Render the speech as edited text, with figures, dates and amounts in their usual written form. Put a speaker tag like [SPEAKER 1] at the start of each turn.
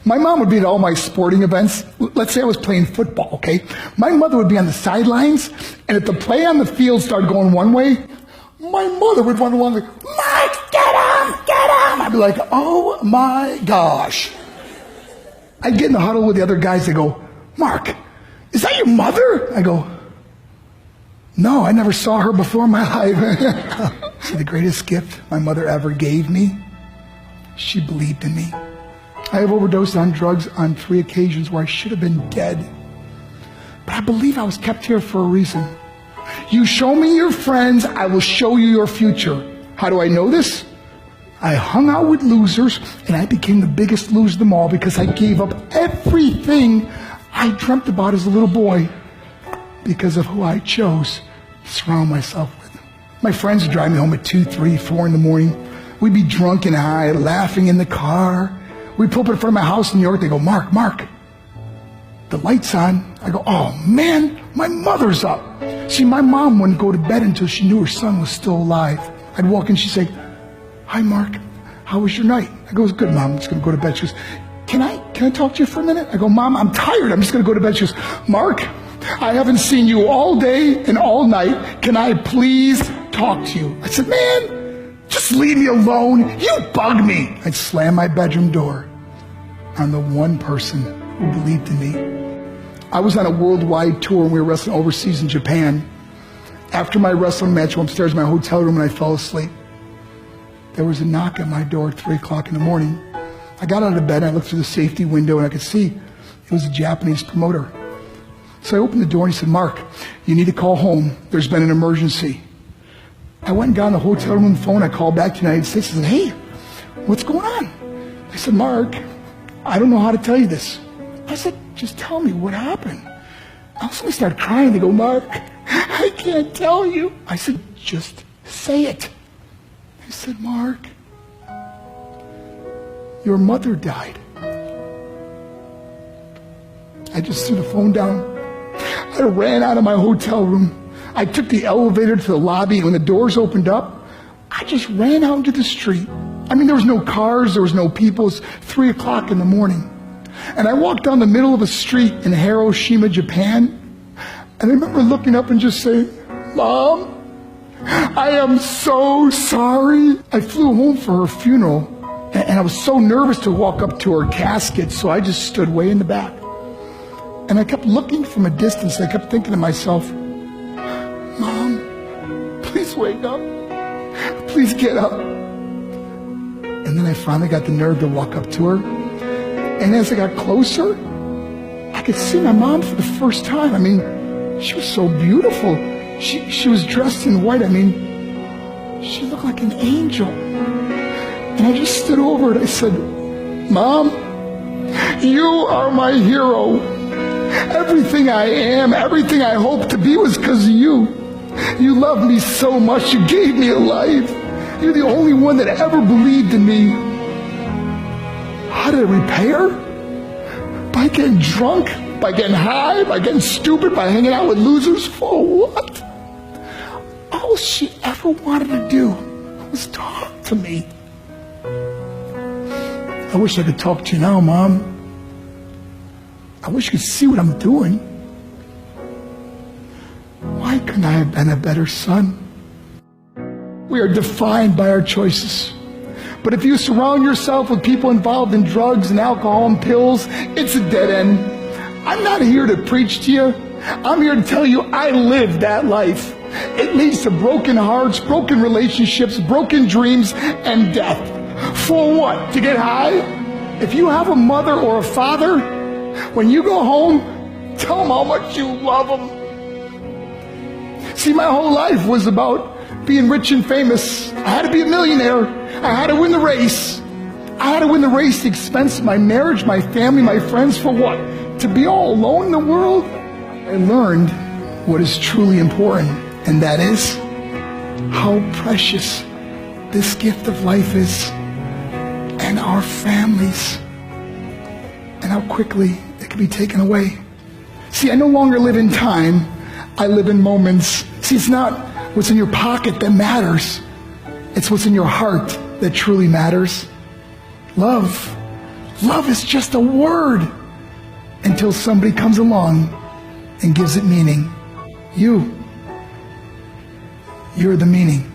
[SPEAKER 1] My mom would be at all my sporting events. Let's say I was playing football, okay? My mother would be on the sidelines, and if the play on the field started going one way, my mother would run along like, Mark, get him, get him! I'd be like, oh my gosh. I'd get in the huddle with the other guys. They go, Mark, is that your mother? I go, no, I never saw her before in my life. See, the greatest gift my mother ever gave me, she believed in me. I have overdosed on drugs on 3 occasions where I should have been dead. But I believe I was kept here for a reason. You show me your friends, I will show you your future. How do I know this? I hung out with losers, and I became the biggest loser of them all because I gave up everything I dreamt about as a little boy because of who I chose to surround myself with. My friends would drive me home at 2, 3, 4 in the morning. We'd be drunk and high, laughing in the car. We'd pull up in front of my house in New York. They go, Mark, the light's on. I go, oh man, my mother's up. See, my mom wouldn't go to bed until she knew her son was still alive. I'd walk in, she'd say, hi Mark, how was your night? I go, it was good, Mom, I'm just going to go to bed. She goes, can I talk to you for a minute? I go, Mom, I'm tired, I'm just going to go to bed. She goes, Mark, I haven't seen you all day and all night. Can I please talk to you? I said, man, just leave me alone. You bug me. I'd slam my bedroom door on the one person who believed in me. I was on a worldwide tour and we were wrestling overseas in Japan. After my wrestling match, I went upstairs in my hotel room and I fell asleep. There was a knock at my door at 3 o'clock in the morning. I got out of bed, I looked through the safety window and I could see it was a Japanese promoter. So I opened the door and he said, Mark, you need to call home. There's been an emergency. I went and got on the hotel room phone. I called back to the United States and said, hey, what's going on? They said, Mark, I don't know how to tell you this. I said, just tell me what happened. I suddenly started crying. They go, Mark, I can't tell you. I said, just say it. They said, Mark, your mother died. I just threw the phone down. I ran out of my hotel room. I took the elevator to the lobby, and when the doors opened up, I just ran out into the street. I mean, there was no cars, there was no people. It was 3 o'clock in the morning. And I walked down the middle of a street in Hiroshima, Japan, and I remember looking up and just saying, Mom, I am so sorry. I flew home for her funeral, and I was so nervous to walk up to her casket, so I just stood way in the back. And I kept looking from a distance. I kept thinking to myself, Mom, please wake up. Please get up. And then I finally got the nerve to walk up to her. And as I got closer, I could see my mom for the first time. I mean, she was so beautiful. She was dressed in white. I mean, she looked like an angel. And I just stood over it. I said, Mom, you are my hero. Everything I am, everything I hope to be was because of you. You loved me so much. You gave me a life. You're the only one that ever believed in me. How did I repay her? By getting drunk? By getting high? By getting stupid? By hanging out with losers? For what? All she ever wanted to do was talk to me. I wish I could talk to you now, Mom. I wish you could see what I'm doing. Why couldn't I have been a better son? We are defined by our choices. But if you surround yourself with people involved in drugs and alcohol and pills, it's a dead end. I'm not here to preach to you. I'm here to tell you I lived that life. It leads to broken hearts, broken relationships, broken dreams, and death. For what? To get high? If you have a mother or a father, when you go home, tell them how much you love them. See, my whole life was about being rich and famous. I had to be a millionaire. I had to win the race. I had to win the race at the expense of my marriage, my family, my friends. For what? To be all alone in the world? I learned what is truly important, and that is how precious this gift of life is, and our families, and how quickly it can be taken away. See, I no longer live in time. I live in moments. See, it's not what's in your pocket that matters. It's what's in your heart that truly matters. Love Love is just a word until somebody comes along and gives it meaning. You're the meaning.